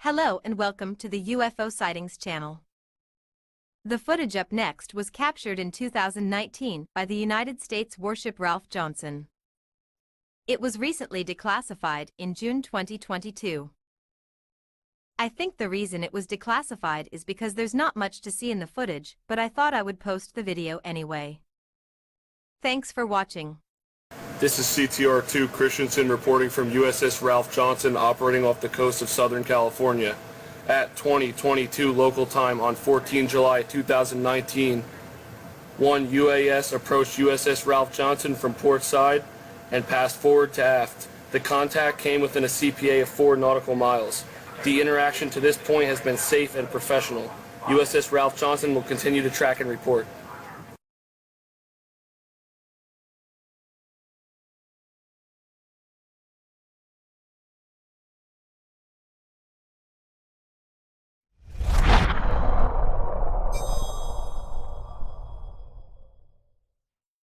Hello and welcome to the UFO Sightings channel. The footage up next was captured in 2019 by the United States warship Ralph Johnson. It was recently declassified in June 2022. I think the reason it was declassified is because there's not much to see in the footage, but I thought I would post the video anyway. Thanks for watching. This is CTR-2 Christensen reporting from USS Ralph Johnson operating off the coast of Southern California. At 20:22 local time on 14 July 2019, one UAS approached USS Ralph Johnson from port side and passed forward to aft. The contact came within a CPA of 4 nautical miles. The interaction to this point has been safe and professional. USS Ralph Johnson will continue to track and report.